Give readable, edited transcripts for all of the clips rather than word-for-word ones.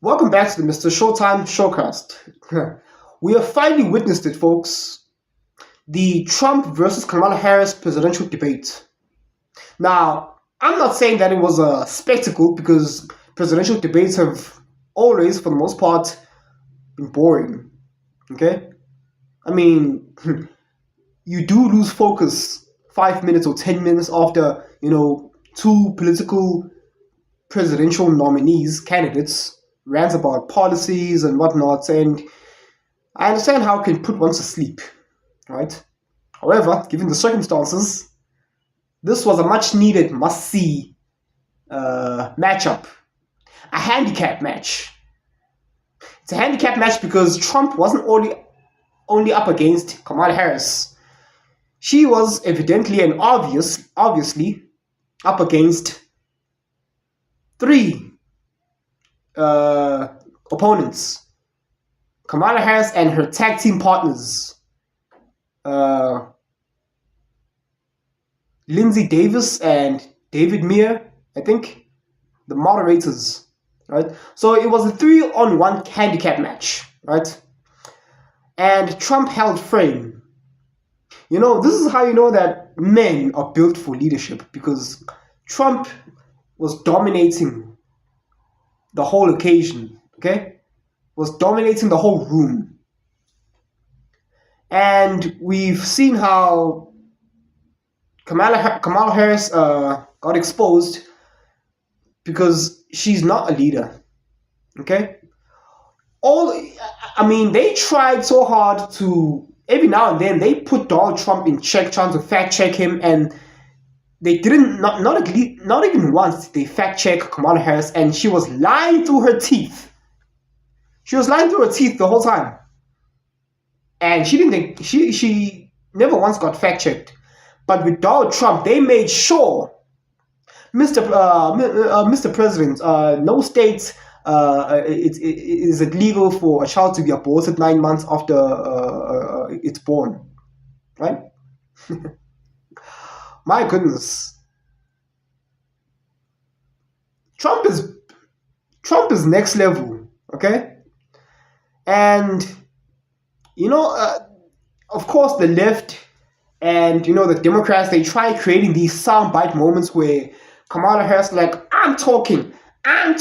Welcome back to the MrShowTym showcast. We have finally witnessed it, folks. The Trump versus Kamala Harris presidential debate. Now, I'm not saying that it was a spectacle because presidential debates have always, for the most part, been boring. Okay? I mean, you do lose focus 5 minutes or 10 minutes after, two political presidential nominees, candidates, rants about policies and whatnot, and I understand how it can put one to sleep, right? However, given the circumstances, this was a much needed must see matchup, a handicap match. It's a handicap match because Trump wasn't only up against Kamala Harris. She was evidently and obviously up against three opponents: Kamala Harris and her tag team partners, Lindsay Davis and David Meir, I think, the moderators, right? So it was a 3-on-1 handicap match, right? And Trump held frame. This is how you know that men are built for leadership, because Trump was dominating the whole occasion, okay? Was dominating the whole room. And we've seen how Kamala Harris got exposed because she's not a leader, okay? They tried so hard to, every now and then, they put Donald Trump in check, trying to fact check him, and they didn't, not even once did they fact check Kamala Harris, and she was lying through her teeth. She was lying through her teeth the whole time. And she didn't think, she never once got fact checked. But with Donald Trump, they made sure, Mr. President, no state is it legal for a child to be aborted 9 months after it's born, right? My goodness, Trump is next level, okay? And of course, the left and the Democrats, they try creating these soundbite moments where Kamala Harris like, I'm talking, I'm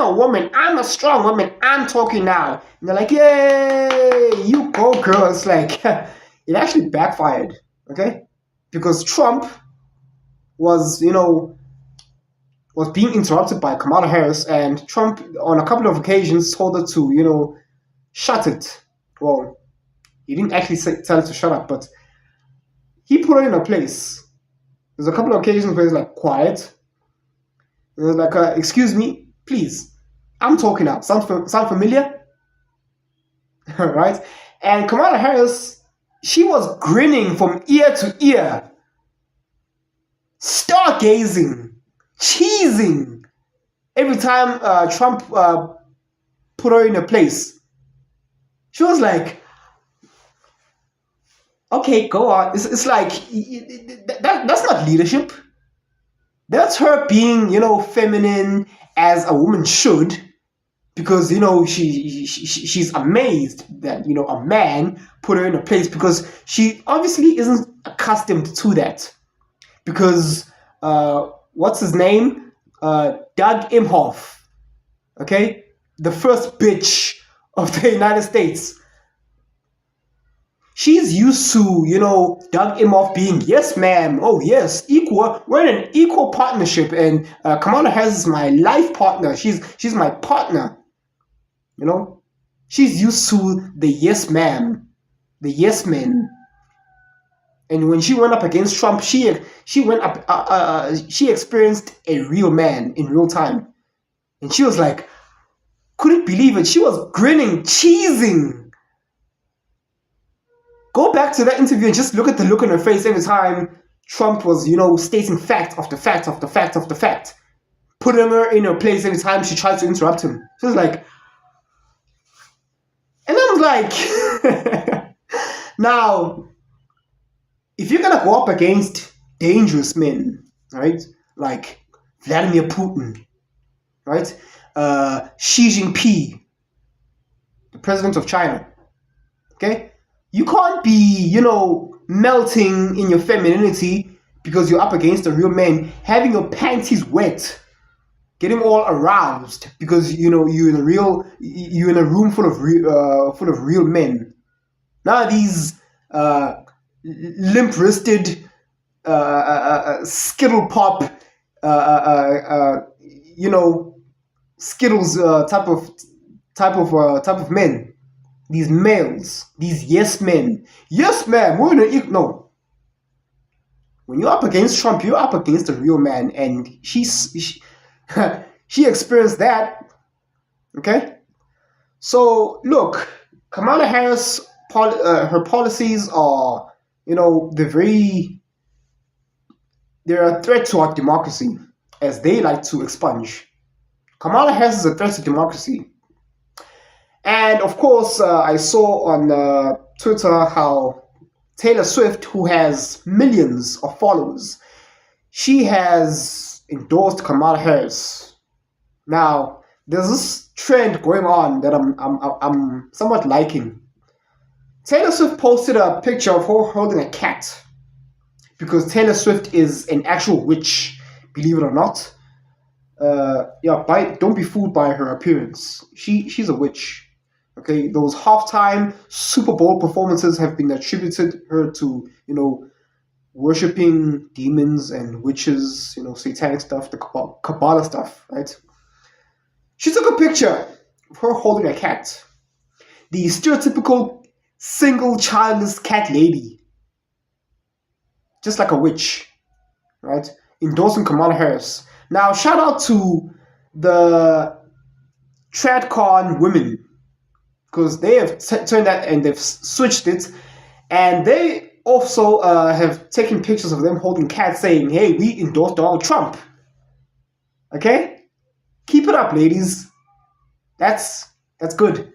a woman, I'm a strong woman, I'm talking now. And they're like, yay, you go, girl. It's like, it actually backfired, okay? Because Trump was being interrupted by Kamala Harris, and Trump on a couple of occasions told her to, shut it. Well, he didn't actually tell her to shut up, but he put her in a place. There's a couple of occasions where he's like, quiet. And he's like, excuse me, please, I'm talking now. Sound familiar? Right? And Kamala Harris, she was grinning from ear to ear, stargazing, cheesing every time Trump put her in a place. She was like, okay, go on. It's like, that's not leadership. That's her being, feminine as a woman should, because, she's amazed that, a man put her in a place, because she obviously isn't accustomed to that. Because, what's his name? Doug Imhoff, okay? The first bitch of the United States. She's used to, Doug Imhoff being, yes, ma'am, oh, yes, equal. We're in an equal partnership, and Kamala Harris is my life partner. She's my partner, She's used to the yes, ma'am, the yes men. And when she went up against Trump, she experienced a real man in real time. And she was like, couldn't believe it. She was grinning, cheesing. Go back to that interview and just look at the look on her face every time Trump was, stating fact after fact after fact after fact. Putting her in her place every time she tried to interrupt him. She was like, and I was like, now, if you're gonna go up against dangerous men, right, like Vladimir Putin, right? Xi Jinping, the president of China. Okay, you can't be, melting in your femininity because you're up against a real man, having your panties wet, getting all aroused because you're in a room full of real men. Now these limp-wristed skittle pop, you know, skittles type of men. These males, these yes men. Yes, man, we're gonna no. When you're up against Trump, you're up against a real man, and she experienced that. Okay, so look, Kamala Harris, her policies are, they're a threat to our democracy, as they like to expunge. Kamala Harris is a threat to democracy. And of course, I saw on Twitter how Taylor Swift, who has millions of followers, she has endorsed Kamala Harris. Now, there's this trend going on that I'm somewhat liking. Taylor Swift posted a picture of her holding a cat because Taylor Swift is an actual witch, believe it or not. Don't be fooled by her appearance. She's a witch. Okay, those halftime Super Bowl performances have been attributed her to, worshipping demons and witches, satanic stuff, the Kabbalah stuff, right? She took a picture of her holding a cat. The stereotypical single childless cat lady. Just like a witch, right? Endorsing Kamala Harris. Now, shout out to the TradCon women, because they have turned that and they've switched it, and they also have taken pictures of them holding cats saying, hey, we endorse Donald Trump. Okay? Keep it up, ladies. That's good.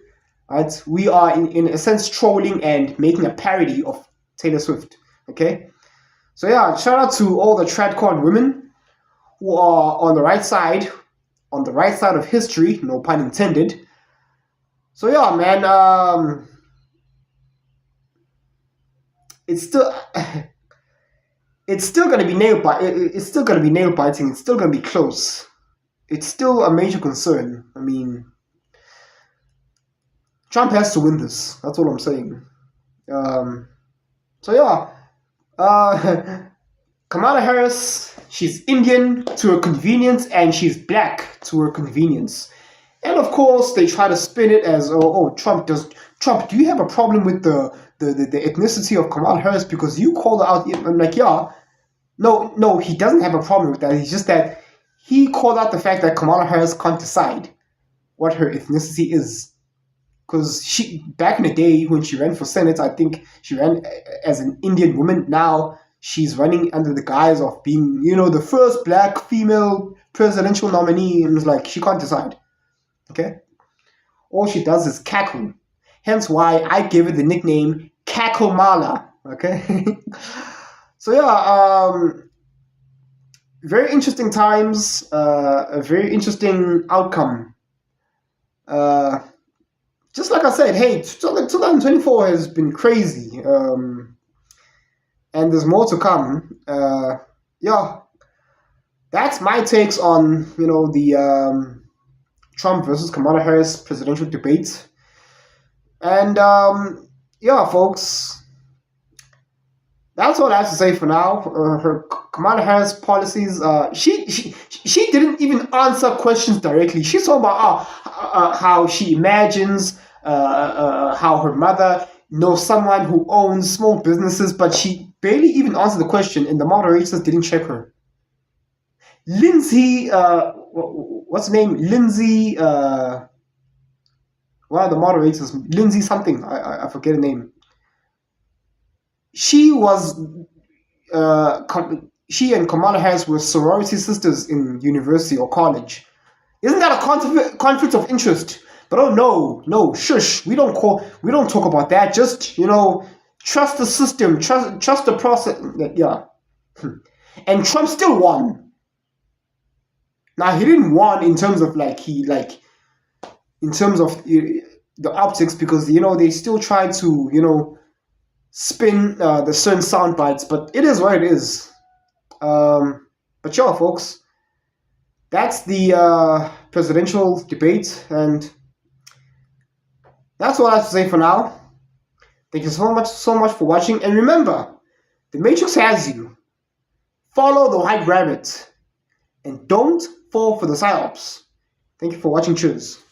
Right? We are, in a sense, trolling and making a parody of Taylor Swift. Okay? So yeah, shout out to all the TradCon women who are on the right side of history, no pun intended. So yeah, man, it's still gonna be nail biting. It's still gonna be close. It's still a major concern. I mean, Trump has to win this. That's all I'm saying. So yeah, Kamala Harris, she's Indian to her convenience, and she's black to her convenience. And of course, they try to spin it as, Trump, do you have a problem with the ethnicity of Kamala Harris because you called her out? I'm like, yeah. No, he doesn't have a problem with that. It's just that he called out the fact that Kamala Harris can't decide what her ethnicity is. Because back in the day when she ran for Senate, I think she ran as an Indian woman. Now she's running under the guise of being, the first black female presidential nominee. And it's like, she can't decide. Okay? All she does is cackle. Hence why I gave it the nickname Cacklemala. Okay? So yeah, very interesting times, a very interesting outcome. Just like I said, hey, 2024 has been crazy. And there's more to come. Yeah. That's my takes on, the Trump versus Kamala Harris presidential debate. And yeah, folks, that's all I have to say for now. Her Kamala Harris policies, she didn't even answer questions directly. She's talking about how she imagines how her mother knows someone who owns small businesses, but she barely even answered the question, and the moderators didn't check her. Lindsay, what's her name? Lindsay, one of the moderators, Lindsay something, I forget her name. She and Kamala Harris were sorority sisters in university or college. Isn't that a conflict of interest? But oh no, shush. We don't talk about that. Just, trust the system, trust the process. Yeah. And Trump still won. Now he didn't won in terms of in terms of the optics, because they still try to spin the certain sound bites, but it is what it is. But yeah, folks, that's the presidential debate, and that's all I have to say for now. Thank you so much for watching, and remember, the Matrix has you. Follow the white rabbit, and don't fall for the psyops. Thank you for watching. Cheers.